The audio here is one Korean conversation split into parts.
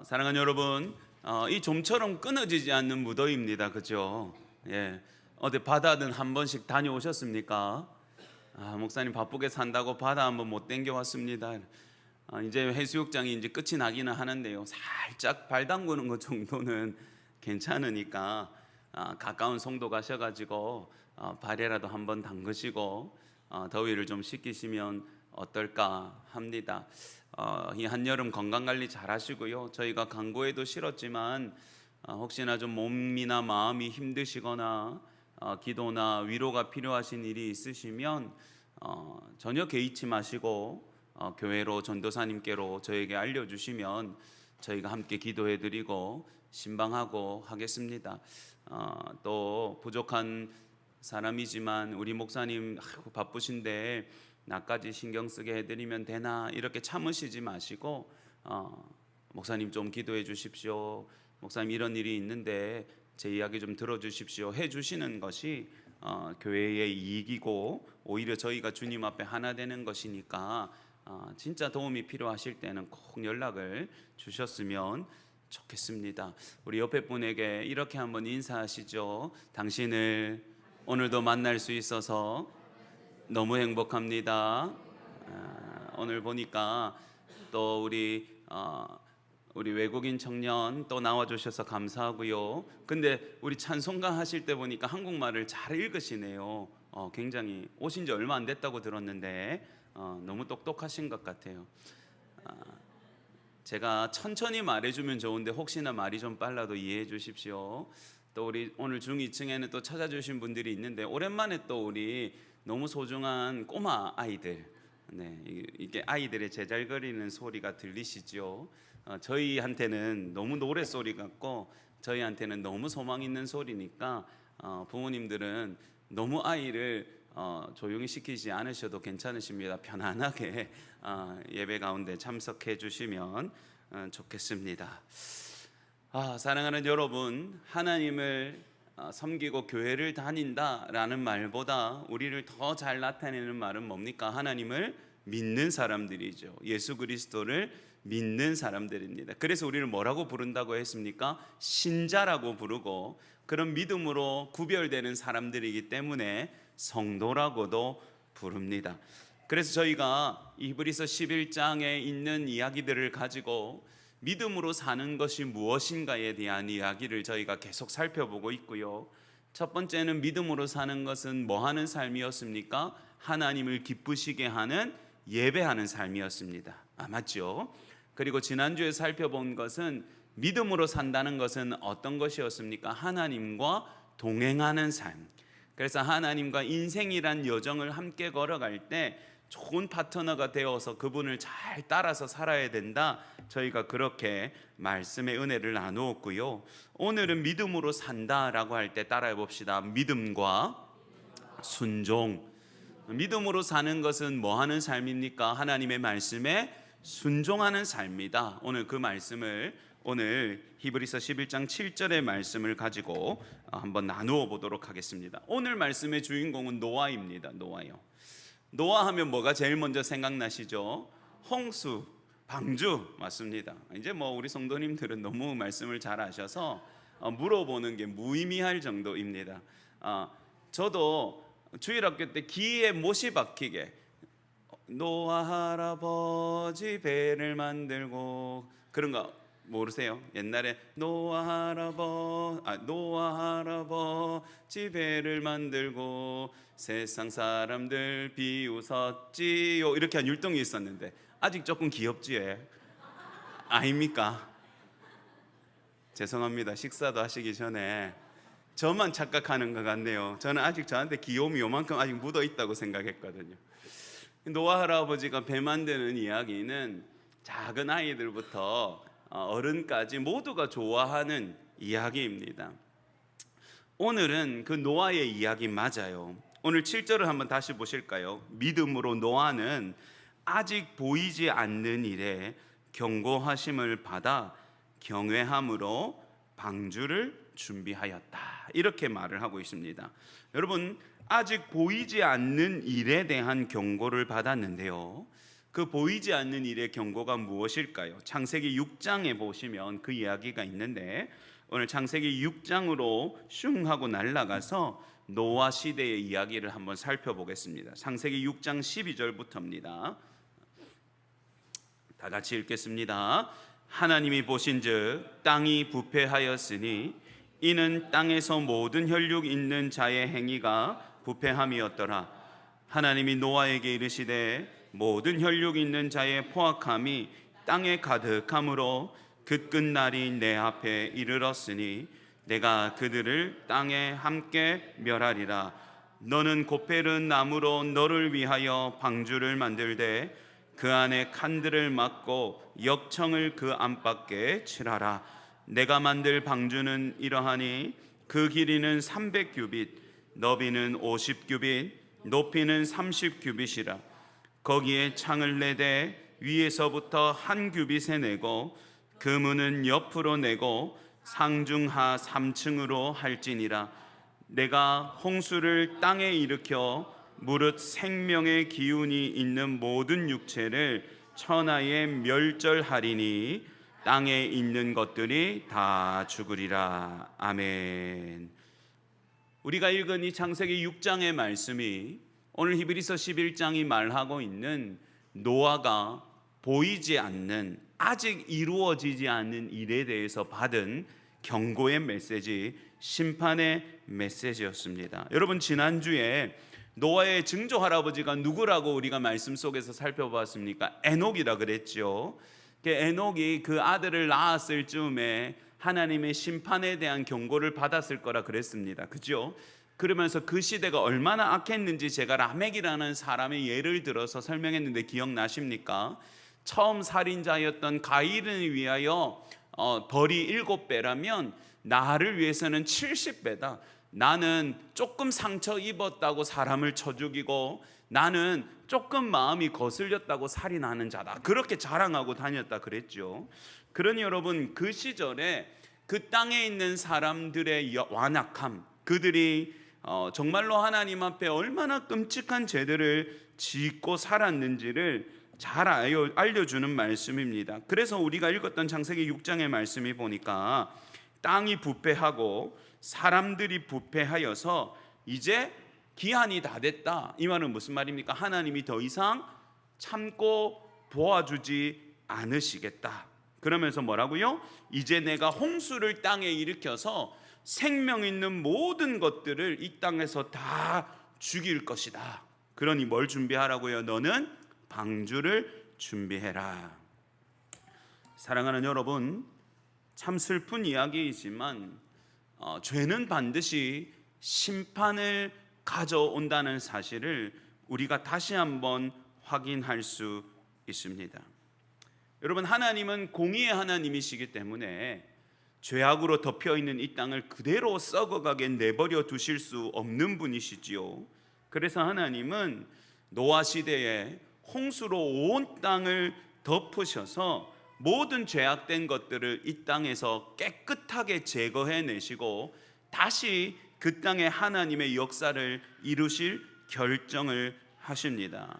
사랑하는 여러분, 이 좀처럼 끊어지지 않는 무더위입니다. 그죠? 예. 어디 바다든 한 번씩 다녀오셨습니까? 목사님 바쁘게 산다고 바다 한번 못 땡겨왔습니다. 이제 해수욕장이 이제 끝이 나기는 하는데요. 살짝 발 담그는 것 정도는 괜찮으니까 가까운 송도 가셔가지고 발이라도 한번 담그시고 더위를 좀 식히시면 어떨까 합니다. 이 한여름 건강관리 잘 하시고요. 저희가 광고에도 실었지만 혹시나 좀 몸이나 마음이 힘드시거나 기도나 위로가 필요하신 일이 있으시면 전혀 개의치 마시고 교회로 전도사님께로 저에게 알려주시면 저희가 함께 기도해드리고 신방하고 하겠습니다. 또 부족한 사람이지만 우리 목사님 바쁘신데 나까지 신경 쓰게 해드리면 되나 이렇게 참으시지 마시고 목사님 좀 기도해 주십시오. 목사님 이런 일이 있는데 제 이야기 좀 들어주십시오 해주시는 것이 교회의 이익이고 오히려 저희가 주님 앞에 하나 되는 것이니까 진짜 도움이 필요하실 때는 꼭 연락을 주셨으면 좋겠습니다. 우리 옆에 분에게 이렇게 한번 인사하시죠. 당신을 오늘도 만날 수 있어서 너무 행복합니다. 오늘 보니까 또 우리 외국인 청년 또 나와주셔서 감사하고요. 근데 우리 찬송가 하실 때 보니까 한국말을 잘 읽으시네요. 굉장히 오신 지 얼마 안 됐다고 들었는데 너무 똑똑하신 것 같아요. 제가 천천히 말해주면 좋은데 혹시나 말이 좀 빨라도 이해해 주십시오. 또 우리 오늘 중2층에는 또 찾아주신 분들이 있는데 오랜만에 또 우리 너무 소중한 꼬마 아이들, 이게 아이들의 제잘거리는 소리가 들리시죠? 저희한테는 너무 노랫소리 같고 저희한테는 너무 소망 있는 소리니까 부모님들은 너무 아이를 조용히 시키지 않으셔도 괜찮으십니다. 편안하게 예배 가운데 참석해 주시면 좋겠습니다. 사랑하는 여러분, 하나님을 섬기고 교회를 다닌다라는 말보다 우리를 더 잘 나타내는 말은 뭡니까? 하나님을 믿는 사람들이죠. 예수 그리스도를 믿는 사람들입니다. 그래서 우리를 뭐라고 부른다고 했습니까? 신자라고 부르고 그런 믿음으로 구별되는 사람들이기 때문에 성도라고도 부릅니다. 그래서 저희가 히브리서 11장에 있는 이야기들을 가지고 믿음으로 사는 것이 무엇인가에 대한 이야기를 저희가 계속 살펴보고 있고요. 첫 번째는 믿음으로 사는 것은 뭐 하는 삶이었습니까? 하나님을 기쁘시게 하는 예배하는 삶이었습니다. 맞죠? 그리고 지난주에 살펴본 것은 믿음으로 산다는 것은 어떤 것이었습니까? 하나님과 동행하는 삶. 그래서 하나님과 인생이란 여정을 함께 걸어갈 때 좋은 파트너가 되어서 그분을 잘 따라서 살아야 된다. 저희가 그렇게 말씀의 은혜를 나누었고요. 오늘은 믿음으로 산다라고 할 때 따라해 봅시다. 믿음과 순종. 믿음으로 사는 것은 뭐 하는 삶입니까? 하나님의 말씀에 순종하는 삶이다. 오늘 그 말씀을 오늘 히브리서 11장 7절의 말씀을 가지고 한번 나누어 보도록 하겠습니다. 오늘 말씀의 주인공은 노아입니다. 노아요. 노아 하면 뭐가 제일 먼저 생각나시죠? 홍수, 방주 맞습니다. 이제 우리 성도님들은 너무 말씀을 잘 아셔서 물어보는 게 무의미할 정도입니다. 저도 주일학교 때 귀에 못이 박히게 노아 할아버지 배를 만들고 그런 거 모르세요? 옛날에 노아 할아버지 배를 만들고 세상 사람들 비웃었지요 이렇게 한 율동이 있었는데 아직 조금 귀엽지? 아닙니까? 죄송합니다. 식사도 하시기 전에 저만 착각하는 것 같네요. 저는 아직 저한테 귀여움이 요만큼 아직 묻어 있다고 생각했거든요. 노아 할아버지가 배 만드는 이야기는 작은 아이들부터 어른까지 모두가 좋아하는 이야기입니다. 오늘은 그 노아의 이야기 맞아요. 오늘 7절을 한번 다시 보실까요? 믿음으로 노아는 아직 보이지 않는 일에 경고하심을 받아 경외함으로 방주를 준비하였다. 이렇게 말을 하고 있습니다. 여러분, 아직 보이지 않는 일에 대한 경고를 받았는데요. 그 보이지 않는 일의 경고가 무엇일까요? 창세기 6장에 보시면 그 이야기가 있는데 오늘 창세기 6장으로 슝 하고 날아가서 노아 시대의 이야기를 한번 살펴보겠습니다. 창세기 6장 12절부터입니다. 다 같이 읽겠습니다. 하나님이 보신즉 땅이 부패하였으니 이는 땅에서 모든 혈육 있는 자의 행위가 부패함이었더라. 하나님이 노아에게 이르시되 모든 혈육 있는 자의 포악함이 땅에 가득함으로 그 끝날이 내 앞에 이르렀으니 내가 그들을 땅에 함께 멸하리라. 너는 고페른 나무로 너를 위하여 방주를 만들되 그 안에 칸들을 막고 역청을 그 안팎에 칠하라. 내가 만들 방주는 이러하니 그 길이는 300규빗, 너비는 50규빗, 높이는 30규빗이라. 거기에 창을 내되 위에서부터 한 규빗에 내고 그 문은 옆으로 내고 상중하 3층으로 할지니라. 내가 홍수를 땅에 일으켜 무릇 생명의 기운이 있는 모든 육체를 천하에 멸절하리니 땅에 있는 것들이 다 죽으리라. 아멘. 우리가 읽은 이 창세기 6장의 말씀이 오늘 히브리서 11장이 말하고 있는 노아가 보이지 않는, 아직 이루어지지 않는 일에 대해서 받은 경고의 메시지, 심판의 메시지였습니다. 여러분, 지난주에 노아의 증조 할아버지가 누구라고 우리가 말씀 속에서 살펴봤습니까? 에녹이라 그랬죠. 에녹이 그 아들을 낳았을 즈음에 하나님의 심판에 대한 경고를 받았을 거라 그랬습니다. 그죠? 그러면서 그 시대가 얼마나 악했는지 제가 라멕이라는 사람의 예를 들어서 설명했는데 기억나십니까? 처음 살인자였던 가인을 위하여 벌이 7배라면 나를 위해서는 70배다. 나는 조금 상처 입었다고 사람을 쳐 죽이고 나는 조금 마음이 거슬렸다고 살인하는 자다. 그렇게 자랑하고 다녔다 그랬죠. 그러니 여러분, 그 시절에 그 땅에 있는 사람들의 완악함, 그들이 정말로 하나님 앞에 얼마나 끔찍한 죄들을 짓고 살았는지를 잘 알려주는 말씀입니다. 그래서 우리가 읽었던 창세기 6장의 말씀이 보니까 땅이 부패하고 사람들이 부패하여서 이제 기한이 다 됐다. 이 말은 무슨 말입니까? 하나님이 더 이상 참고 도와주지 않으시겠다. 그러면서 뭐라고요? 이제 내가 홍수를 땅에 일으켜서 생명 있는 모든 것들을 이 땅에서 다 죽일 것이다. 그러니 뭘 준비하라고요? 너는 방주를 준비해라. 사랑하는 여러분, 참 슬픈 이야기이지만 죄는 반드시 심판을 가져온다는 사실을 우리가 다시 한번 확인할 수 있습니다. 여러분, 하나님은 공의의 하나님이시기 때문에 죄악으로 덮여있는 이 땅을 그대로 썩어가게 내버려 두실 수 없는 분이시지요. 그래서 하나님은 노아 시대에 홍수로 온 땅을 덮으셔서 모든 죄악된 것들을 이 땅에서 깨끗하게 제거해내시고 다시 그 땅에 하나님의 역사를 이루실 결정을 하십니다.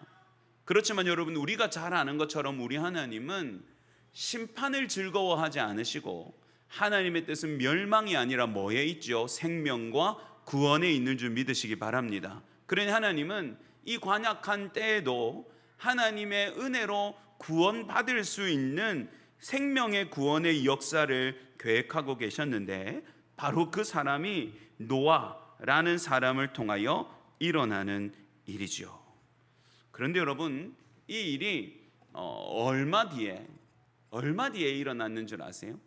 그렇지만 여러분, 우리가 잘 아는 것처럼 우리 하나님은 심판을 즐거워하지 않으시고 하나님의 뜻은 멸망이 아니라 뭐에 있죠? 생명과 구원에 있는 줄 믿으시기 바랍니다. 그러니 하나님은 이 관약한 때에도 하나님의 은혜로 구원받을 수 있는 생명의 구원의 역사를 계획하고 계셨는데 바로 그 사람이 노아라는 사람을 통하여 일어나는 일이죠. 그런데 여러분, 이 일이 얼마 뒤에 일어났는 줄 아세요?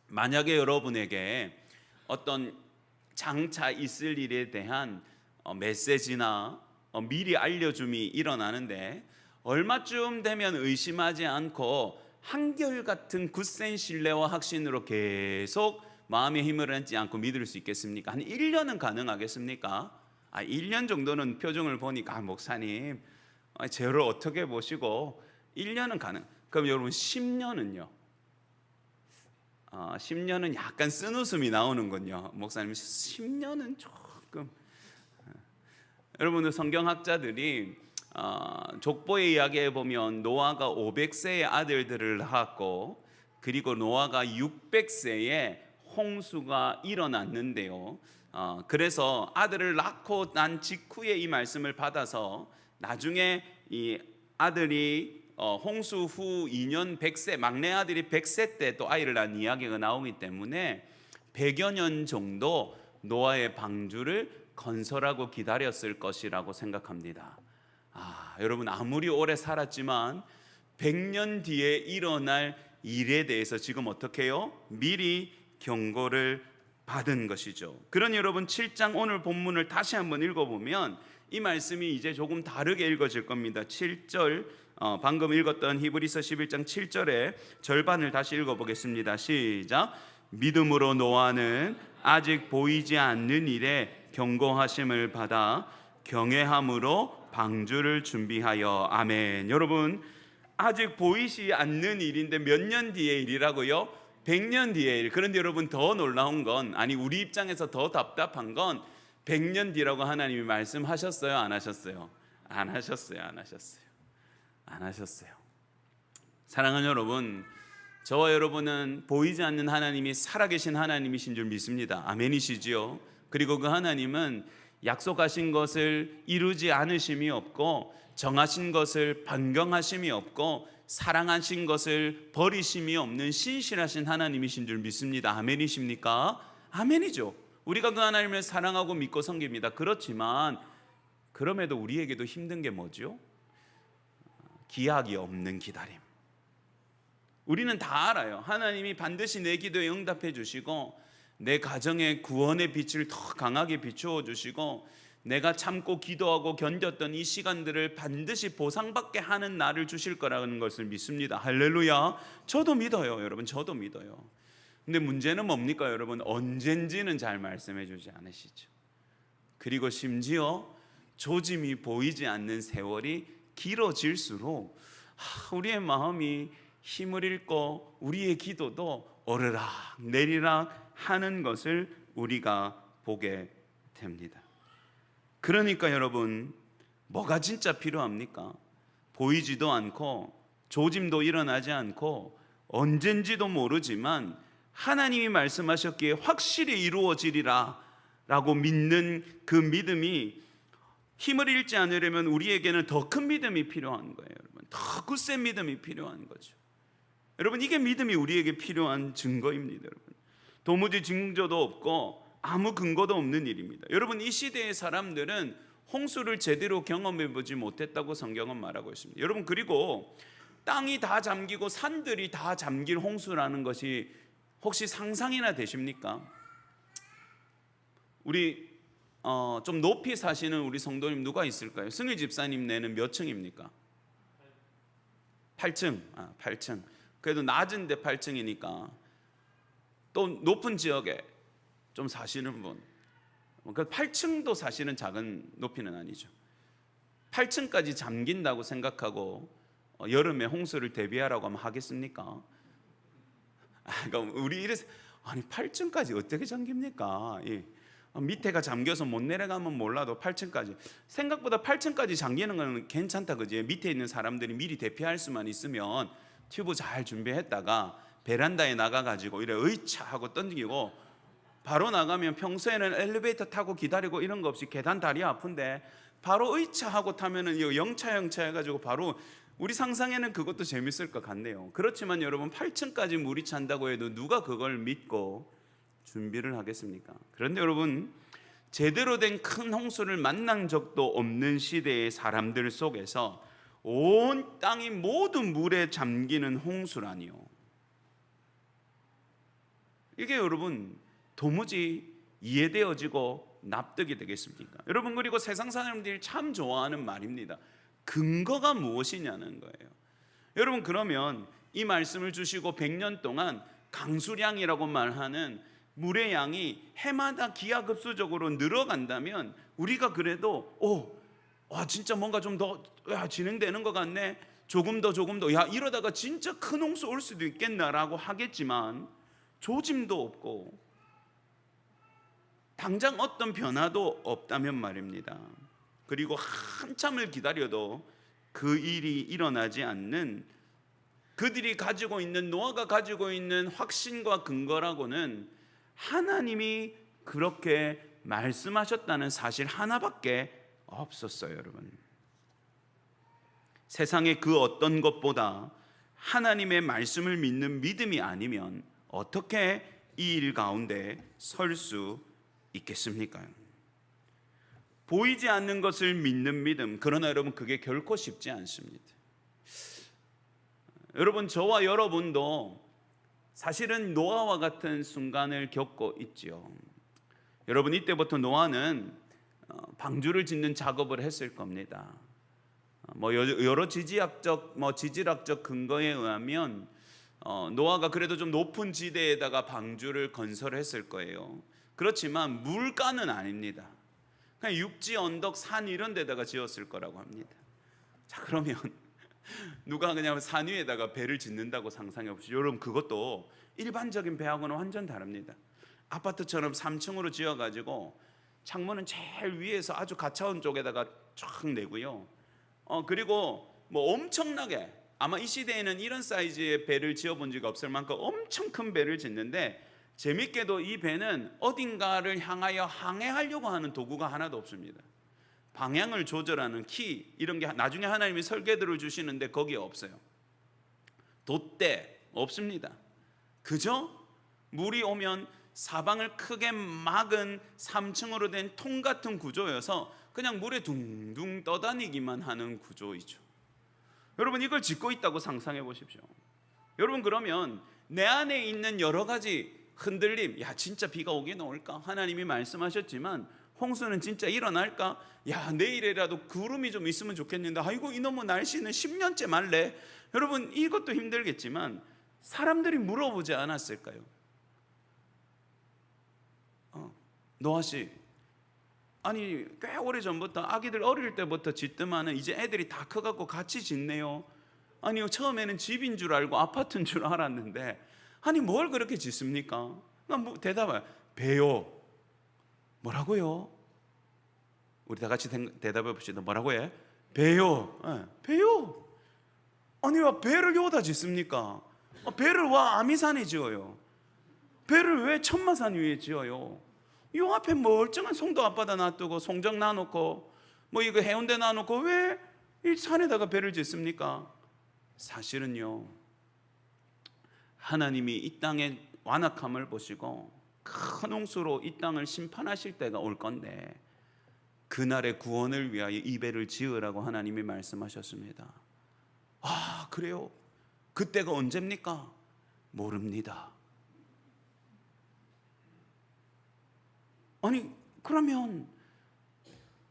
만약에 여러분에게 어떤 장차 있을 일에 대한 메시지나 미리 알려줌이 일어나는데 얼마쯤 되면 의심하지 않고 한결같은 굳센 신뢰와 확신으로 계속 마음의 힘을 얻지 않고 믿을 수 있겠습니까? 한 1년은 가능하겠습니까? 1년 정도는 표정을 보니까 목사님 저를 어떻게 보시고 1년은 가능. 그럼 여러분 10년은요? 10년은 약간 쓴웃음이 나오는군요. 목사님 10년은 조금. 여러분들 성경학자들이 족보의 이야기에 보면 노아가 500세의 아들들을 낳았고, 그리고 노아가 600세에 홍수가 일어났는데요. 그래서 아들을 낳고 난 직후에 이 말씀을 받아서 나중에 이 아들이 홍수 후 2년 100세, 막내 아들이 100세 때 또 아이를 낳은 이야기가 나오기 때문에 100여 년 정도 노아의 방주를 건설하고 기다렸을 것이라고 생각합니다. 여러분, 아무리 오래 살았지만 100년 뒤에 일어날 일에 대해서 지금 어떻게 해요? 미리 경고를 받은 것이죠. 그러니 여러분, 7장 오늘 본문을 다시 한번 읽어보면 이 말씀이 이제 조금 다르게 읽어질 겁니다. 7절, 방금 읽었던 히브리서 11장 7절의 절반을 다시 읽어보겠습니다. 시작. 믿음으로 노아는 아직 보이지 않는 일에 경고하심을 받아 경외함으로 방주를 준비하여. 아멘. 여러분, 아직 보이지 않는 일인데 몇 년 뒤의 일이라고요? 100년 뒤의 일. 그런데 여러분, 더 놀라운 건, 아니 우리 입장에서 더 답답한 건 100년 뒤라고 하나님이 말씀하셨어요? 안 하셨어요? 안 하셨어요. 안 하셨어요. 안 하셨어요. 사랑하는 여러분, 저와 여러분은 보이지 않는 하나님이 살아계신 하나님이신 줄 믿습니다. 아멘이시지요? 그리고 그 하나님은 약속하신 것을 이루지 않으심이 없고, 정하신 것을 변경하심이 없고, 사랑하신 것을 버리심이 없는 신실하신 하나님이신 줄 믿습니다. 아멘이십니까? 아멘이죠. 우리가 그 하나님을 사랑하고 믿고 섬깁니다. 그렇지만 그럼에도 우리에게도 힘든 게 뭐죠? 기약이 없는 기다림. 우리는 다 알아요. 하나님이 반드시 내 기도에 응답해 주시고, 내 가정의 구원의 빛을 더 강하게 비추어 주시고, 내가 참고 기도하고 견뎠던 이 시간들을 반드시 보상받게 하는 날을 주실 거라는 것을 믿습니다. 할렐루야. 저도 믿어요. 여러분, 저도 믿어요. 근데 문제는 뭡니까? 여러분, 언젠지는 잘 말씀해 주지 않으시죠. 그리고 심지어 조짐이 보이지 않는 세월이 길어질수록 우리의 마음이 힘을 잃고 우리의 기도도 오르락 내리락 하는 것을 우리가 보게 됩니다. 그러니까 여러분, 뭐가 진짜 필요합니까? 보이지도 않고 조짐도 일어나지 않고 언젠지도 모르지만 하나님이 말씀하셨기에 확실히 이루어지리라 라고 믿는 그 믿음이, 힘을 잃지 않으려면 우리에게는 더 큰 믿음이 필요한 거예요. 여러분, 더 굳센 믿음이 필요한 거죠. 여러분, 이게 믿음이 우리에게 필요한 증거입니다. 여러분, 도무지 증거도 없고 아무 근거도 없는 일입니다. 여러분, 이 시대의 사람들은 홍수를 제대로 경험해 보지 못했다고 성경은 말하고 있습니다. 여러분, 그리고 땅이 다 잠기고 산들이 다 잠길 홍수라는 것이 혹시 상상이나 되십니까? 우리 좀 높이 사시는 우리 성도님 누가 있을까요? 승희 집사님 네는 몇 층입니까? 8층. 8층. 그래도 낮은데 8층이니까 또 높은 지역에 좀 사시는 분, 그 8층도 사실은 작은 높이는 아니죠. 8층까지 잠긴다고 생각하고 여름에 홍수를 대비하라고 하면 하겠습니까? 그러니까 우리 이래서, 아니 8층까지 어떻게 잠깁니까? 밑에가 잠겨서 못 내려가면 몰라도 8층까지, 생각보다 8층까지 잠기는 건 괜찮다, 그지? 밑에 있는 사람들이 미리 대피할 수만 있으면 튜브 잘 준비했다가 베란다에 나가가지고 이래 의차 하고 던지고 바로 나가면, 평소에는 엘리베이터 타고 기다리고 이런 거 없이 계단 다리 아픈데 바로 의차하고 타면은 영차 해가지고 바로, 우리 상상에는 그것도 재밌을 것 같네요. 그렇지만 여러분, 8층까지 물이 찬다고 해도 누가 그걸 믿고 준비를 하겠습니까? 그런데 여러분, 제대로 된 큰 홍수를 만난 적도 없는 시대의 사람들 속에서 온 땅이 모두 물에 잠기는 홍수라니요. 이게 여러분 도무지 이해되어지고 납득이 되겠습니까? 여러분, 그리고 세상 사람들이 참 좋아하는 말입니다. 근거가 무엇이냐는 거예요. 여러분, 그러면 이 말씀을 주시고 100년 동안 강수량이라고 말하는 물의 양이 해마다 기하급수적으로 늘어간다면 우리가 그래도 진짜 뭔가 좀 더 진행되는 것 같네, 조금 더 이러다가 진짜 큰 홍수 올 수도 있겠나라고 하겠지만, 조짐도 없고 당장 어떤 변화도 없다면 말입니다. 그리고 한참을 기다려도 그 일이 일어나지 않는, 그들이 가지고 있는, 노아가 가지고 있는 확신과 근거라고는 하나님이 그렇게 말씀하셨다는 사실 하나밖에 없었어요. 여러분, 세상의 그 어떤 것보다 하나님의 말씀을 믿는 믿음이 아니면 어떻게 이 일 가운데 설 수 있겠습니까? 보이지 않는 것을 믿는 믿음, 그러나 여러분 그게 결코 쉽지 않습니다. 여러분, 저와 여러분도 사실은 노아와 같은 순간을 겪고 있지요. 여러분, 이때부터 노아는 방주를 짓는 작업을 했을 겁니다. 여러 지질학적 근거에 의하면 노아가 그래도 좀 높은 지대에다가 방주를 건설했을 거예요. 그렇지만 물가는 아닙니다. 그냥 육지, 언덕, 산 이런 데다가 지었을 거라고 합니다. 자, 그러면 누가 그냥 산 위에다가 배를 짓는다고 상상해 보시죠. 여러분, 그것도 일반적인 배하고는 완전 다릅니다. 아파트처럼 3층으로 지어가지고 창문은 제일 위에서 아주 가까운 쪽에다가 쫙 내고요. 그리고 엄청나게, 아마 이 시대에는 이런 사이즈의 배를 지어본 적이 없을 만큼 엄청 큰 배를 짓는데, 재밌게도 이 배는 어딘가를 향하여 항해하려고 하는 도구가 하나도 없습니다. 방향을 조절하는 키, 이런 게 나중에 하나님이 설계도를 주시는데 거기에 없어요. 돛대 없습니다. 그저 물이 오면 사방을 크게 막은 3층으로 된 통 같은 구조여서 그냥 물에 둥둥 떠다니기만 하는 구조이죠. 여러분, 이걸 짓고 있다고 상상해 보십시오. 여러분, 그러면 내 안에 있는 여러 가지 흔들림, 야, 진짜 비가 오긴 올까? 하나님이 말씀하셨지만 홍수는 진짜 일어날까? 야, 내일이라도 구름이 좀 있으면 좋겠는데, 아이고, 이놈의 날씨는 10년째 말래. 여러분, 이것도 힘들겠지만 사람들이 물어보지 않았을까요? 노아씨, 아니 꽤 오래전부터, 아기들 어릴 때부터 짓더만은 이제 애들이 다 커갖고 같이 짓네요. 아니요, 처음에는 집인 줄 알고 아파트인 줄 알았는데, 아니 뭘 그렇게 짓습니까? 대답해, 배요. 뭐라고요? 우리 다 같이 대답해 봅시다. 뭐라고 해? 배요. 네, 배요. 아니 왜 배를 여기다 짓습니까? 배를 와 아미산에 지어요. 배를 왜 천마산 위에 지어요? 요 앞에 멀쩡한 송도 앞바다 놔두고 송정 놔놓고 이거 해운대 놔놓고 왜 이 산에다가 배를 짓습니까? 사실은요, 하나님이 이 땅의 완악함을 보시고 큰 홍수로 이 땅을 심판하실 때가 올 건데, 그날의 구원을 위하여 이 배를 지으라고 하나님이 말씀하셨습니다. 아, 그래요? 그때가 언제입니까? 모릅니다. 아니 그러면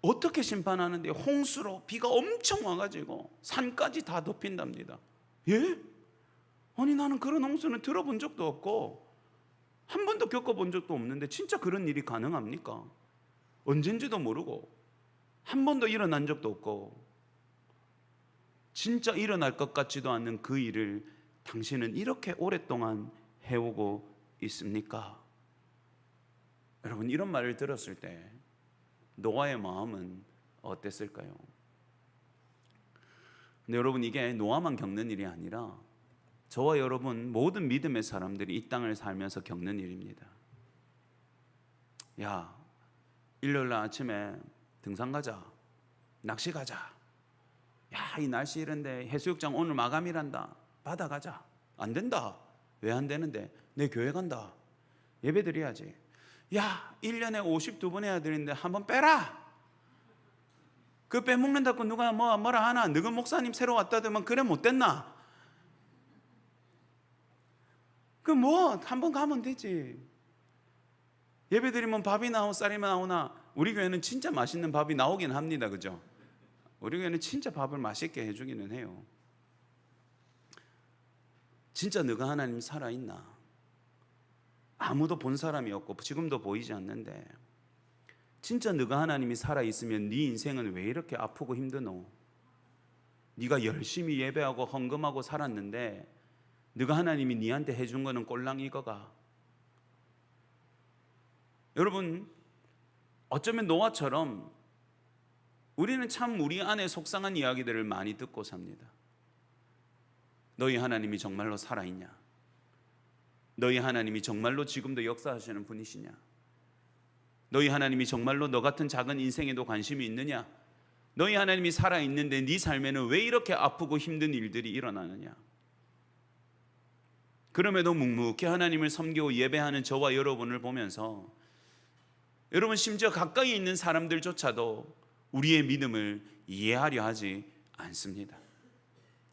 어떻게 심판하는데? 홍수로 비가 엄청 와가지고 산까지 다 덮인답니다. 예? 아니 나는 그런 홍수는 들어본 적도 없고 한 번도 겪어본 적도 없는데 진짜 그런 일이 가능합니까? 언젠지도 모르고 한 번도 일어난 적도 없고 진짜 일어날 것 같지도 않는 그 일을 당신은 이렇게 오랫동안 해오고 있습니까? 여러분, 이런 말을 들었을 때 노아의 마음은 어땠을까요? 근데 여러분, 이게 노아만 겪는 일이 아니라 저와 여러분 모든 믿음의 사람들이 이 땅을 살면서 겪는 일입니다. 야, 일요일날 아침에 등산 가자, 낚시 가자. 야, 이 날씨 이런데 해수욕장 오늘 마감이란다, 바다 가자. 안 된다. 왜 안 되는데? 내 교회 간다, 예배 드려야지. 야, 1년에 52번 해야 되는데 한번 빼라. 그 빼먹는다고 누가 뭐라 하나? 너희 목사님 새로 왔다더만 그래 못됐나? 한번 가면 되지. 예배 드리면 밥이 나오고 쌀이 나오나? 우리 교회는 진짜 맛있는 밥이 나오긴 합니다. 그죠? 우리 교회는 진짜 밥을 맛있게 해주기는 해요. 진짜 너가 하나님 살아있나? 아무도 본 사람이 없고 지금도 보이지 않는데, 진짜 너가 하나님이 살아있으면 네 인생은 왜 이렇게 아프고 힘드노? 네가 열심히 예배하고 헌금하고 살았는데 너가 하나님이 네한테 해준 거는 꼴랑 이거가. 여러분, 어쩌면 노아처럼 우리는 참 우리 안에 속상한 이야기들을 많이 듣고 삽니다. 너희 하나님이 정말로 살아있냐? 너희 하나님이 정말로 지금도 역사하시는 분이시냐? 너희 하나님이 정말로 너 같은 작은 인생에도 관심이 있느냐? 너희 하나님이 살아있는데 네 삶에는 왜 이렇게 아프고 힘든 일들이 일어나느냐? 그럼에도 묵묵히 하나님을 섬기고 예배하는 저와 여러분을 보면서 여러분, 심지어 가까이 있는 사람들조차도 우리의 믿음을 이해하려 하지 않습니다.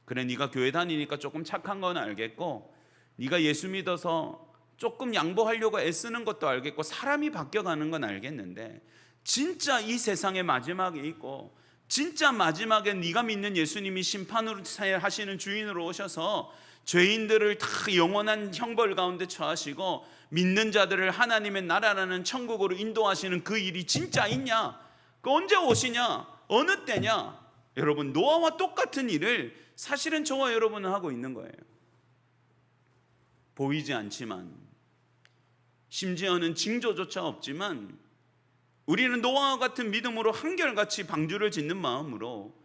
그래, 네가 교회 다니니까 조금 착한 건 알겠고, 네가 예수 믿어서 조금 양보하려고 애쓰는 것도 알겠고, 사람이 바뀌어가는 건 알겠는데, 진짜 이 세상의 마지막에 있고, 진짜 마지막에 네가 믿는 예수님이 심판으로 하시는 주인으로 오셔서 죄인들을 다 영원한 형벌 가운데 처하시고 믿는 자들을 하나님의 나라라는 천국으로 인도하시는 그 일이 진짜 있냐? 그 언제 오시냐? 어느 때냐? 여러분, 노아와 똑같은 일을 사실은 저와 여러분은 하고 있는 거예요. 보이지 않지만, 심지어는 징조조차 없지만 우리는 노아와 같은 믿음으로 한결같이 방주를 짓는 마음으로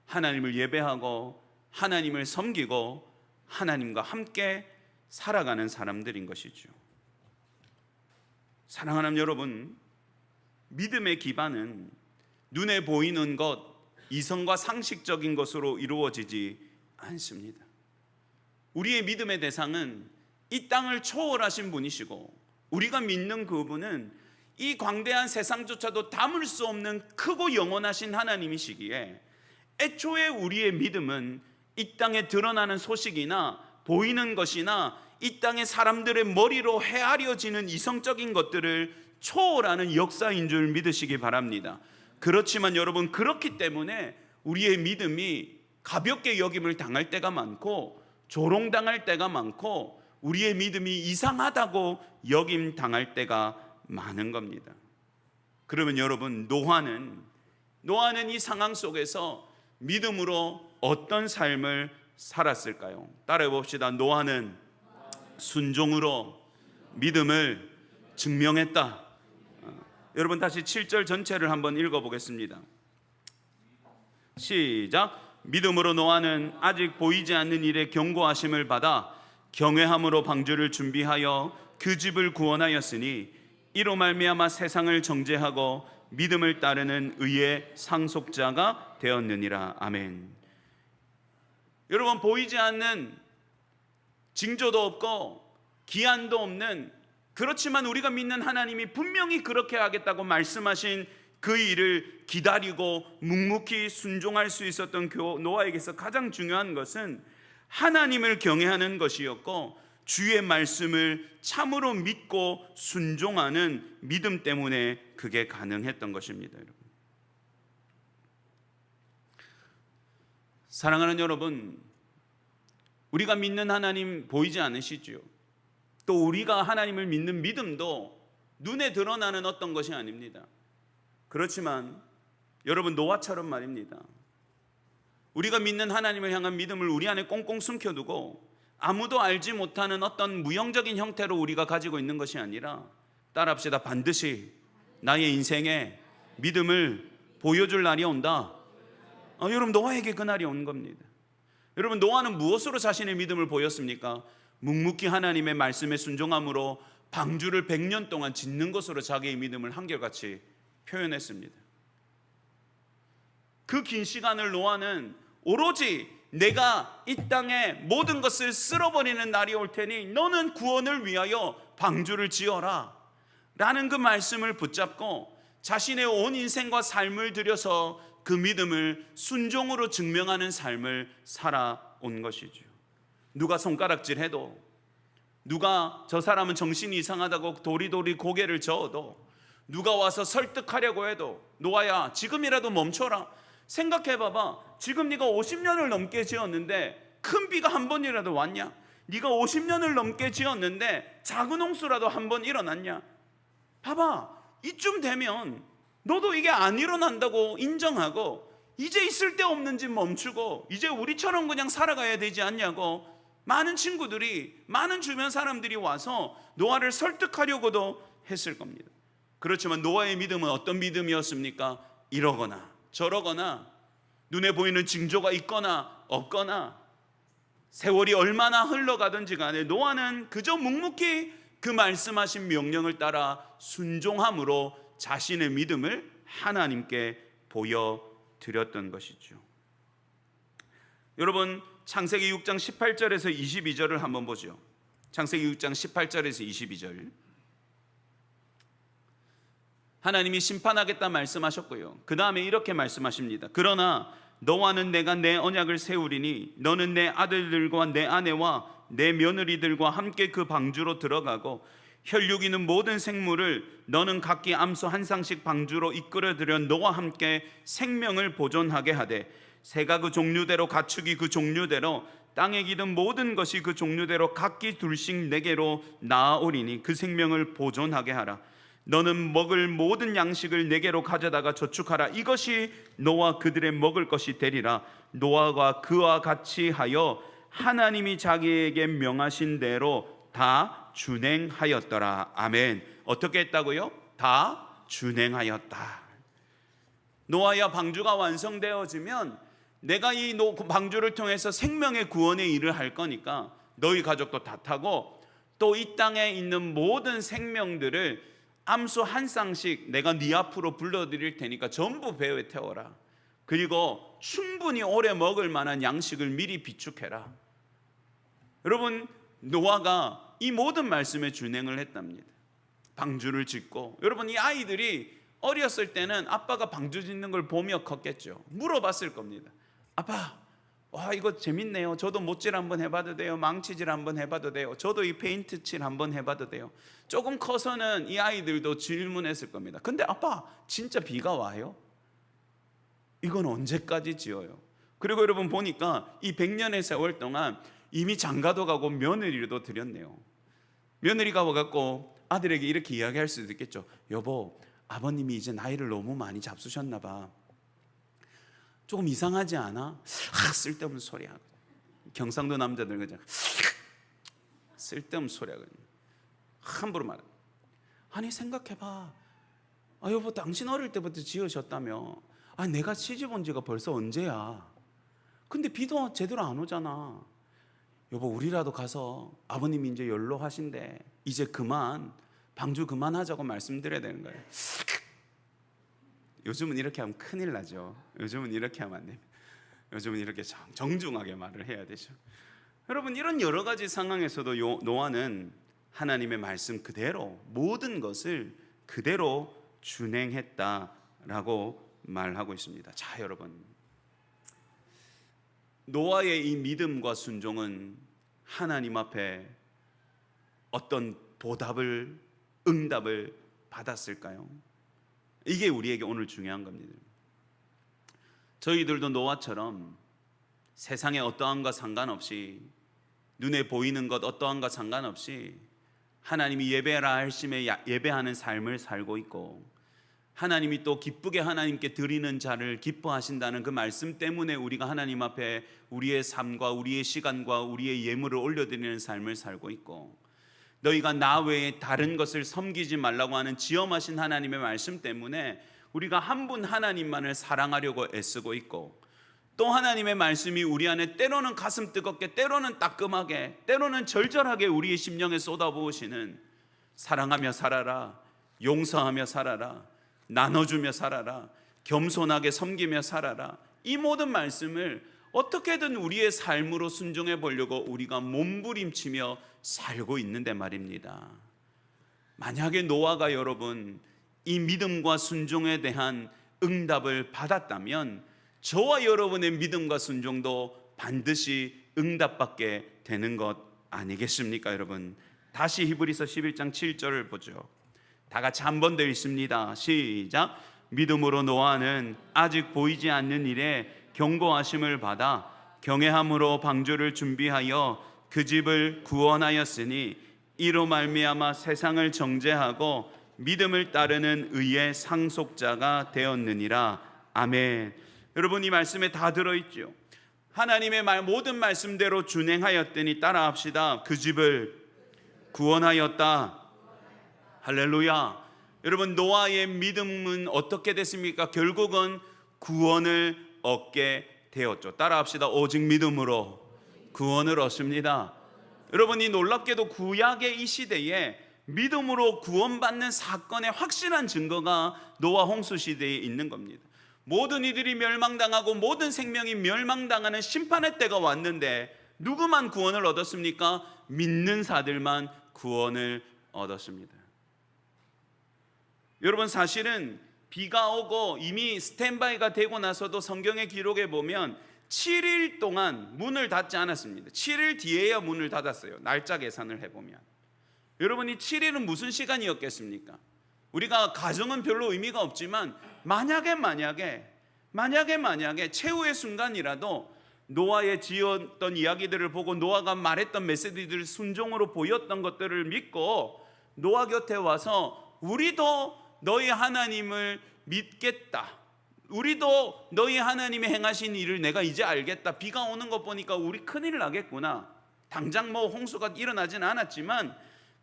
하나님을 예배하고 하나님을 섬기고 하나님과 함께 살아가는 사람들인 것이죠. 사랑하는 여러분, 믿음의 기반은 눈에 보이는 것, 이성과 상식적인 것으로 이루어지지 않습니다. 우리의 믿음의 대상은 이 땅을 초월하신 분이시고, 우리가 믿는 그분은 이 광대한 세상조차도 담을 수 없는 크고 영원하신 하나님이시기에, 애초에 우리의 믿음은 이 땅에 드러나는 소식이나 보이는 것이나 이 땅의 사람들의 머리로 헤아려지는 이성적인 것들을 초월하는 역사인 줄 믿으시기 바랍니다. 그렇지만 여러분, 그렇기 때문에 우리의 믿음이 가볍게 여김을 당할 때가 많고 조롱당할 때가 많고 우리의 믿음이 이상하다고 여김 당할 때가 많은 겁니다. 그러면 여러분, 노아는 이 상황 속에서 믿음으로 어떤 삶을 살았을까요? 따라해 봅시다. 노아는 순종으로 믿음을 증명했다. 여러분, 다시 7절 전체를 한번 읽어보겠습니다. 시작. 믿음으로 노아는 아직 보이지 않는 일에 경고하심을 받아 경외함으로 방주를 준비하여 그 집을 구원하였으니 이로 말미암아 세상을 정죄하고 믿음을 따르는 의의 상속자가 되었느니라. 아멘. 여러분, 보이지 않는 징조도 없고 기한도 없는, 그렇지만 우리가 믿는 하나님이 분명히 그렇게 하겠다고 말씀하신 그 일을 기다리고 묵묵히 순종할 수 있었던 노아에게서 가장 중요한 것은 하나님을 경외하는 것이었고, 주의 말씀을 참으로 믿고 순종하는 믿음 때문에 그게 가능했던 것입니다. 여러분, 사랑하는 여러분, 우리가 믿는 하나님 보이지 않으시죠? 또 우리가 하나님을 믿는 믿음도 눈에 드러나는 어떤 것이 아닙니다. 그렇지만 여러분, 노아처럼 말입니다. 우리가 믿는 하나님을 향한 믿음을 우리 안에 꽁꽁 숨겨두고 아무도 알지 못하는 어떤 무형적인 형태로 우리가 가지고 있는 것이 아니라, 따라합시다. 반드시 나의 인생에 믿음을 보여줄 날이 온다. 여러분, 노아에게 그 날이 온 겁니다. 여러분, 노아는 무엇으로 자신의 믿음을 보였습니까? 묵묵히 하나님의 말씀에 순종함으로 방주를 100년 동안 짓는 것으로 자기의 믿음을 한결같이 표현했습니다. 그 긴 시간을 노아는 오로지 내가 이 땅에 모든 것을 쓸어버리는 날이 올 테니 너는 구원을 위하여 방주를 지어라 라는 그 말씀을 붙잡고 자신의 온 인생과 삶을 들여서 그 믿음을 순종으로 증명하는 삶을 살아온 것이죠. 누가 손가락질해도, 누가 저 사람은 정신이 이상하다고 도리도리 고개를 저어도, 누가 와서 설득하려고 해도 노아야, 지금이라도 멈춰라. 생각해봐봐. 지금 네가 50년을 넘게 지었는데 큰 비가 한 번이라도 왔냐? 네가 50년을 넘게 지었는데 작은 홍수라도 한 번 일어났냐? 봐봐, 이쯤 되면 너도 이게 안 일어난다고 인정하고 이제 있을 데 없는 집 멈추고 이제 우리처럼 그냥 살아가야 되지 않냐고 많은 친구들이, 많은 주변 사람들이 와서 노아를 설득하려고도 했을 겁니다. 그렇지만 노아의 믿음은 어떤 믿음이었습니까? 이러거나 저러거나 눈에 보이는 징조가 있거나 없거나 세월이 얼마나 흘러가든지 간에 노아는 그저 묵묵히 그 말씀하신 명령을 따라 순종함으로 자신의 믿음을 하나님께 보여드렸던 것이죠. 여러분, 창세기 6장 18절에서 22절을 한번 보죠. 창세기 6장 18절에서 22절. 하나님이 심판하겠다 말씀하셨고요, 그 다음에 이렇게 말씀하십니다. 그러나 너와는 내가 내 언약을 세우리니 너는 내 아들들과 내 아내와 내 며느리들과 함께 그 방주로 들어가고 혈육 있는 모든 생물을 너는 각기 암소 한 쌍씩 방주로 이끌어들여 너와 함께 생명을 보존하게 하되 새가 그 종류대로 가축이 그 종류대로 땅에 기든 모든 것이 그 종류대로 각기 둘씩 내게로 나아오리니 그 생명을 보존하게 하라. 너는 먹을 모든 양식을 내게로 가져다가 저축하라. 이것이 노아 그들의 먹을 것이 되리라. 노아가 그와 같이 하여 하나님이 자기에게 명하신 대로 다 준행하였더라. 아멘. 어떻게 했다고요? 다 준행하였다. 노아야 방주가 완성되어지면 내가 이 방주를 통해서 생명의 구원의 일을 할 거니까 너희 가족도 다 타고 또 이 땅에 있는 모든 생명들을 암소 한 쌍씩 내가 네 앞으로 불러드릴 테니까 전부 배에 태워라. 그리고 충분히 오래 먹을 만한 양식을 미리 비축해라. 여러분, 노아가 이 모든 말씀에 준행을 했답니다. 방주를 짓고, 여러분, 이 아이들이 어렸을 때는 아빠가 방주 짓는 걸 보며 컸겠죠. 물어봤을 겁니다. 아빠, 와, 이거 재밌네요. 저도 못질 한번 해봐도 돼요? 망치질 한번 해봐도 돼요? 저도 이 페인트 칠 한번 해봐도 돼요? 조금 커서는 이 아이들도 질문했을 겁니다. 근데 아빠, 진짜 비가 와요? 이건 언제까지 지어요? 그리고 여러분 보니까 이 100년의 세월 동안 이미 장가도 가고 며느리도 드렸네요. 며느리가 와갖고 아들에게 이렇게 이야기할 수도 있겠죠. 여보, 아버님이 이제 나이를 너무 많이 잡수셨나 봐. 조금 이상하지 않아? 쓸데없는 소리야. 경상도 남자들 그냥 쓸데없는 소리야. 함부로 말해. 아니 생각해봐. 여보, 당신 어릴 때부터 지으셨다며. 내가 시집 온 지가 벌써 언제야? 근데 비도 제대로 안 오잖아. 여보, 우리라도 가서 아버님이 이제 연로하신데 이제 그만 방주 그만하자고 말씀드려야 되는 거예요. 요즘은 이렇게 하면 큰일 나죠. 요즘은 이렇게 하면 안 됩니다. 요즘은 이렇게 정중하게 말을 해야 되죠. 여러분, 이런 여러 가지 상황에서도 노아는 하나님의 말씀 그대로 모든 것을 그대로 준행했다라고 말하고 있습니다. 자, 여러분, 노아의 이 믿음과 순종은 하나님 앞에 어떤 보답을, 응답을 받았을까요? 이게 우리에게 오늘 중요한 겁니다. 저희들도 노아처럼 세상의 어떠함과 상관없이, 눈에 보이는 것 어떠함과 상관없이 하나님이 예배라 하심에 예배하는 삶을 살고 있고, 하나님이 또 기쁘게 하나님께 드리는 자를 기뻐하신다는 그 말씀 때문에 우리가 하나님 앞에 우리의 삶과 우리의 시간과 우리의 예물을 올려드리는 삶을 살고 있고, 너희가 나 외에 다른 것을 섬기지 말라고 하는 지엄하신 하나님의 말씀 때문에 우리가 한 분 하나님만을 사랑하려고 애쓰고 있고, 또 하나님의 말씀이 우리 안에 때로는 가슴 뜨겁게, 때로는 따끔하게, 때로는 절절하게 우리의 심령에 쏟아부으시는 사랑하며 살아라, 용서하며 살아라, 나눠주며 살아라, 겸손하게 섬기며 살아라, 이 모든 말씀을 어떻게든 우리의 삶으로 순종해 보려고 우리가 몸부림치며 살고 있는데 말입니다. 만약에 노아가 여러분 이 믿음과 순종에 대한 응답을 받았다면 저와 여러분의 믿음과 순종도 반드시 응답받게 되는 것 아니겠습니까? 여러분, 다시 히브리서 11장 7절을 보죠. 다 같이 한 번 더 읽습니다. 시작. 믿음으로 노아는 아직 보이지 않는 일에 경고하심을 받아 경외함으로 방주를 준비하여 그 집을 구원하였으니 이로 말미암아 세상을 정죄하고 믿음을 따르는 의의 상속자가 되었느니라. 아멘. 여러분, 이 말씀에 다 들어있죠. 하나님의 모든 말씀대로 준행하였더니 따라합시다. 그 집을 구원하였다. 할렐루야. 여러분, 노아의 믿음은 어떻게 됐습니까? 결국은 구원을 얻게 되었죠. 따라합시다. 오직 믿음으로 구원을 얻습니다. 여러분, 이 놀랍게도 구약의 이 시대에 믿음으로 구원받는 사건의 확실한 증거가 노아 홍수 시대에 있는 겁니다. 모든 이들이 멸망당하고 모든 생명이 멸망당하는 심판의 때가 왔는데 누구만 구원을 얻었습니까? 믿는 자들만 구원을 얻었습니다. 여러분, 사실은 비가 오고 이미 스탠바이가 되고 나서도 성경의 기록에 보면 7일 동안 문을 닫지 않았습니다. 7일 뒤에야 문을 닫았어요. 날짜 계산을 해보면. 여러분, 이 7일은 무슨 시간이었겠습니까? 우리가 가정은 별로 의미가 없지만 만약에 최후의 순간이라도 노아의 지었던 이야기들을 보고 노아가 말했던 메시지들을 순종으로 보였던 것들을 믿고 노아 곁에 와서 우리도 너희 하나님을 믿겠다, 우리도 너희 하나님이 행하신 일을 내가 이제 알겠다, 비가 오는 것 보니까 우리 큰일 나겠구나, 당장 뭐 홍수가 일어나진 않았지만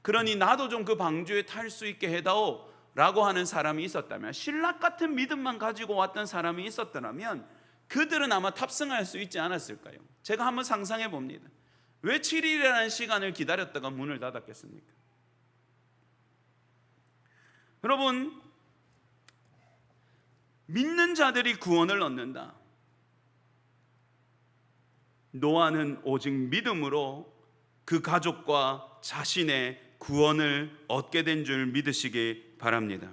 그러니 나도 좀 그 방주에 탈 수 있게 해다오 라고 하는 사람이 있었다면, 신락 같은 믿음만 가지고 왔던 사람이 있었더라면 그들은 아마 탑승할 수 있지 않았을까요? 제가 한번 상상해 봅니다. 왜 7일이라는 시간을 기다렸다가 문을 닫았겠습니까? 여러분, 믿는 자들이 구원을 얻는다. 노아는 오직 믿음으로 그 가족과 자신의 구원을 얻게 된 줄 믿으시기 바랍니다.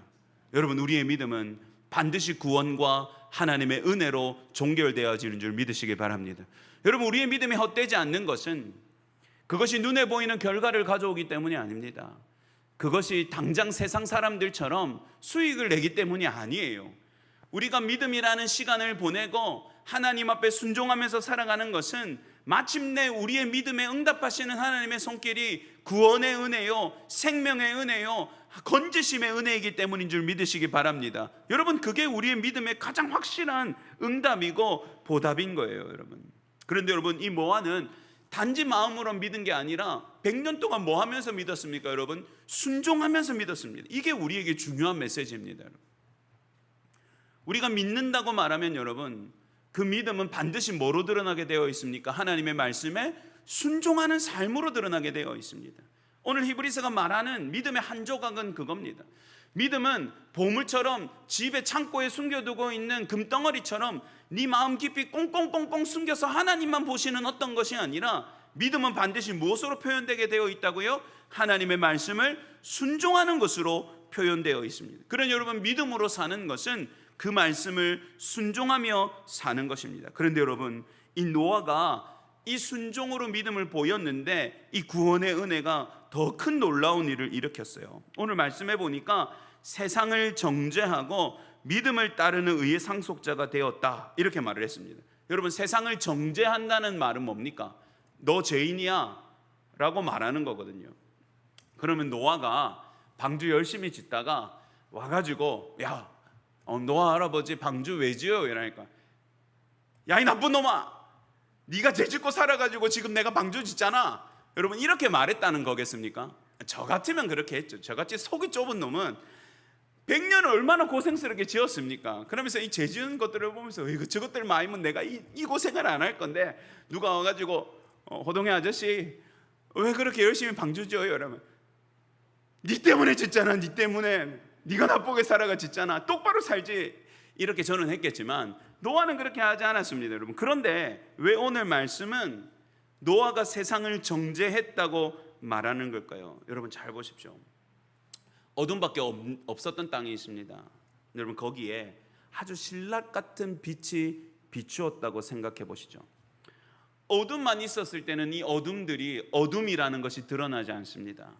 여러분, 우리의 믿음은 반드시 구원과 하나님의 은혜로 종결되어지는 줄 믿으시기 바랍니다. 여러분, 우리의 믿음이 헛되지 않는 것은 그것이 눈에 보이는 결과를 가져오기 때문이 아닙니다. 그것이 당장 세상 사람들처럼 수익을 내기 때문이 아니에요. 우리가 믿음이라는 시간을 보내고 하나님 앞에 순종하면서 살아가는 것은 마침내 우리의 믿음에 응답하시는 하나님의 손길이 구원의 은혜요, 생명의 은혜요, 건지심의 은혜이기 때문인 줄 믿으시기 바랍니다. 여러분, 그게 우리의 믿음의 가장 확실한 응답이고 보답인 거예요, 여러분. 그런데 여러분, 이 노아는 단지 마음으로 믿은 게 아니라 100년 동안 뭐 하면서 믿었습니까, 여러분? 순종하면서 믿었습니다. 이게 우리에게 중요한 메시지입니다, 여러분. 우리가 믿는다고 말하면 여러분, 그 믿음은 반드시 뭐로 드러나게 되어 있습니까? 하나님의 말씀에 순종하는 삶으로 드러나게 되어 있습니다. 오늘 히브리서가 말하는 믿음의 한 조각은 그겁니다. 믿음은 보물처럼 집에 창고에 숨겨두고 있는 금덩어리처럼 네 마음 깊이 꽁꽁꽁꽁 숨겨서 하나님만 보시는 어떤 것이 아니라, 믿음은 반드시 무엇으로 표현되게 되어 있다고요? 하나님의 말씀을 순종하는 것으로 표현되어 있습니다. 그러니 여러분, 믿음으로 사는 것은 그 말씀을 순종하며 사는 것입니다. 그런데 여러분, 이 노아가 이 순종으로 믿음을 보였는데 이 구원의 은혜가 더 큰 놀라운 일을 일으켰어요. 오늘 말씀해 보니까 세상을 정죄하고 믿음을 따르는 의의 상속자가 되었다, 이렇게 말을 했습니다. 여러분, 세상을 정죄한다는 말은 뭡니까? 너 죄인이야 라고 말하는 거거든요. 그러면 노아가 방주 열심히 짓다가 와가지고, 야, 노아 할아버지 방주 왜 지어요? 이러니까, 야, 이 나쁜 놈아, 네가 죄 짓고 살아가지고 지금 내가 방주 짓잖아. 여러분, 이렇게 말했다는 거겠습니까? 저 같으면 그렇게 했죠. 저같이 속이 좁은 놈은 100년을 얼마나 고생스럽게 지었습니까? 그러면서 이 죄 지은 것들을 보면서 저것들 마이면 내가 이 고생을 안 할 건데, 누가 와가지고 호동이 아저씨 왜 그렇게 열심히 방주 지어요? 이러면, 네 때문에 짓잖아, 네 때문에, 네가 나쁘게 살아가 짓잖아, 똑바로 살지, 이렇게 저는 했겠지만 노아는 그렇게 하지 않았습니다, 여러분. 그런데 왜 오늘 말씀은 노아가 세상을 정죄했다고 말하는 걸까요? 여러분, 잘 보십시오. 어둠밖에 없었던 땅이 있습니다. 여러분, 거기에 아주 신락 같은 빛이 비추었다고 생각해 보시죠. 어둠만 있었을 때는 이 어둠들이 어둠이라는 것이 드러나지 않습니다.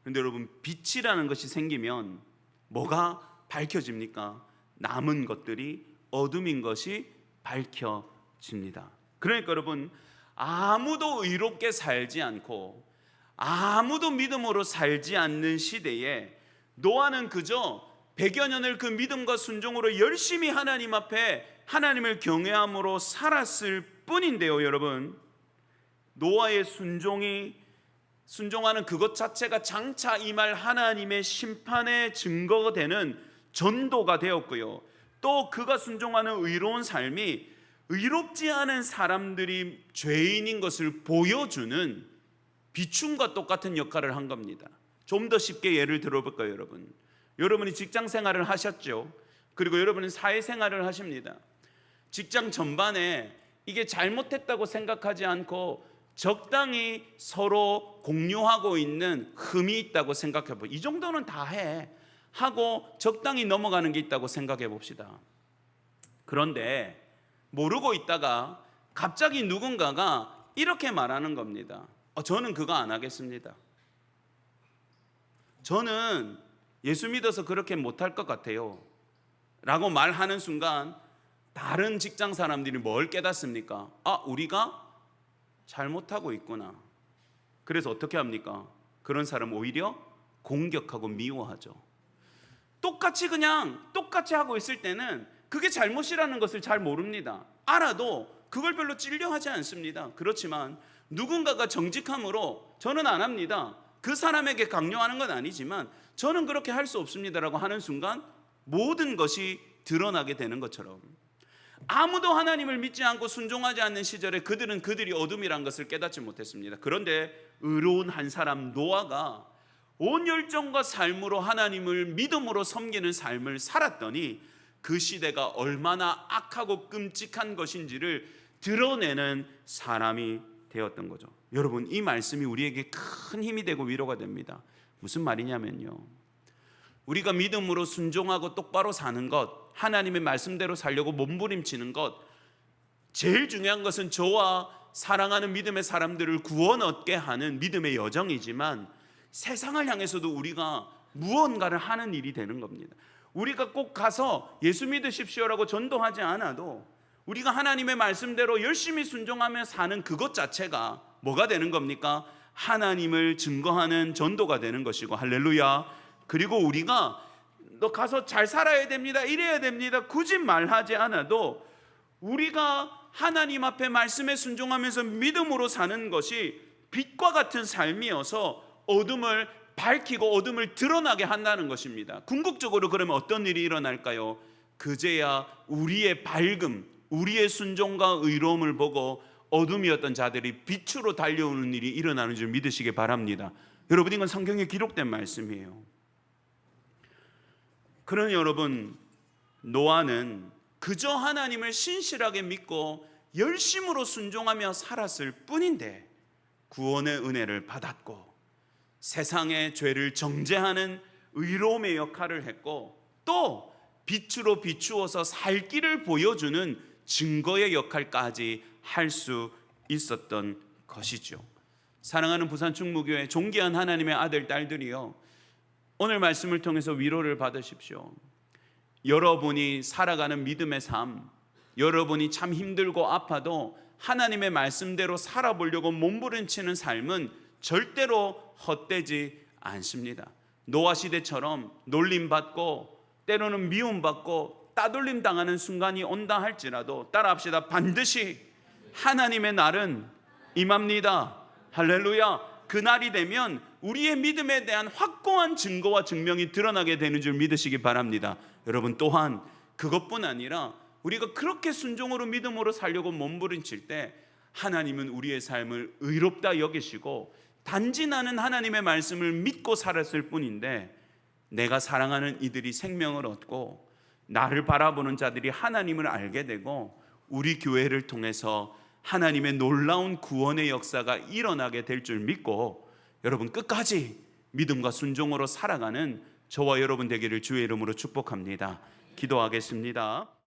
그런데 여러분, 빛이라는 것이 생기면 뭐가 밝혀집니까? 남은 것들이, 어둠인 것이 밝혀집니다. 그러니까 여러분, 아무도 의롭게 살지 않고 아무도 믿음으로 살지 않는 시대에 노아는 그저 100여 년을 그 믿음과 순종으로 열심히 하나님 앞에 하나님을 경외함으로 살았을 뿐인데요, 여러분, 노아의 순종하는 그것 자체가 장차 임할 하나님의 심판의 증거가 되는 전도가 되었고요, 또 그가 순종하는 의로운 삶이 의롭지 않은 사람들이 죄인인 것을 보여주는 비춤과 똑같은 역할을 한 겁니다. 좀 더 쉽게 예를 들어볼까요, 여러분? 여러분이 직장 생활을 하셨죠? 그리고 여러분은 사회생활을 하십니다. 직장 전반에 이게 잘못했다고 생각하지 않고 적당히 서로 공유하고 있는 흠이 있다고 생각해 봅시다. 이 정도는 다 해 하고 적당히 넘어가는 게 있다고 생각해 봅시다. 그런데 모르고 있다가 갑자기 누군가가 이렇게 말하는 겁니다. 저는 그거 안 하겠습니다. 저는 예수 믿어서 그렇게 못할 것 같아요 라고 말하는 순간 다른 직장 사람들이 뭘 깨닫습니까? 우리가 잘못하고 있구나. 그래서 어떻게 합니까? 그런 사람 오히려 공격하고 미워하죠. 똑같이 하고 있을 때는 그게 잘못이라는 것을 잘 모릅니다. 알아도 그걸 별로 찔려하지 않습니다. 그렇지만 누군가가 정직함으로 저는 안 합니다, 그 사람에게 강요하는 건 아니지만 저는 그렇게 할 수 없습니다라고 하는 순간 모든 것이 드러나게 되는 것처럼, 아무도 하나님을 믿지 않고 순종하지 않는 시절에 그들은 그들이 어둠이란 것을 깨닫지 못했습니다. 그런데 의로운 한 사람 노아가 온 열정과 삶으로 하나님을 믿음으로 섬기는 삶을 살았더니 그 시대가 얼마나 악하고 끔찍한 것인지를 드러내는 사람이 되었던 거죠. 여러분, 이 말씀이 우리에게 큰 힘이 되고 위로가 됩니다. 무슨 말이냐면요, 우리가 믿음으로 순종하고 똑바로 사는 것, 하나님의 말씀대로 살려고 몸부림치는 것, 제일 중요한 것은 저와 사랑하는 믿음의 사람들을 구원 얻게 하는 믿음의 여정이지만 세상을 향해서도 우리가 무언가를 하는 일이 되는 겁니다. 우리가 꼭 가서 예수 믿으십시오라고 전도하지 않아도 우리가 하나님의 말씀대로 열심히 순종하며 사는 그것 자체가 뭐가 되는 겁니까? 하나님을 증거하는 전도가 되는 것이고, 할렐루야. 그리고 우리가 너 가서 잘 살아야 됩니다, 이래야 됩니다 굳이 말하지 않아도 우리가 하나님 앞에 말씀에 순종하면서 믿음으로 사는 것이 빛과 같은 삶이어서 어둠을 밝히고 어둠을 드러나게 한다는 것입니다. 궁극적으로 그러면 어떤 일이 일어날까요? 그제야 우리의 밝음, 우리의 순종과 의로움을 보고 어둠이었던 자들이 빛으로 달려오는 일이 일어나는 줄 믿으시기 바랍니다. 여러분, 이건 성경에 기록된 말씀이에요. 그러니 여러분, 노아는 그저 하나님을 신실하게 믿고 열심으로 순종하며 살았을 뿐인데 구원의 은혜를 받았고 세상의 죄를 정죄하는 의로움의 역할을 했고 또 빛으로 비추어서 살 길을 보여주는 증거의 역할까지 할 수 있었던 것이죠. 사랑하는 부산 충무교회 존귀한 하나님의 아들 딸들이요, 오늘 말씀을 통해서 위로를 받으십시오. 여러분이 살아가는 믿음의 삶, 여러분이 참 힘들고 아파도 하나님의 말씀대로 살아보려고 몸부림치는 삶은 절대로 헛되지 않습니다. 노아 시대처럼 놀림받고 때로는 미움받고 따돌림 당하는 순간이 온다 할지라도 따라합시다. 반드시 하나님의 날은 임합니다. 할렐루야. 그날이 되면 우리의 믿음에 대한 확고한 증거와 증명이 드러나게 되는 줄 믿으시기 바랍니다. 여러분, 또한 그것뿐 아니라 우리가 그렇게 순종으로 믿음으로 살려고 몸부림칠 때 하나님은 우리의 삶을 의롭다 여기시고 단지 나는 하나님의 말씀을 믿고 살았을 뿐인데 내가 사랑하는 이들이 생명을 얻고 나를 바라보는 자들이 하나님을 알게 되고 우리 교회를 통해서 하나님의 놀라운 구원의 역사가 일어나게 될 줄 믿고 여러분 끝까지 믿음과 순종으로 살아가는 저와 여러분 되기를 주의 이름으로 축복합니다. 기도하겠습니다.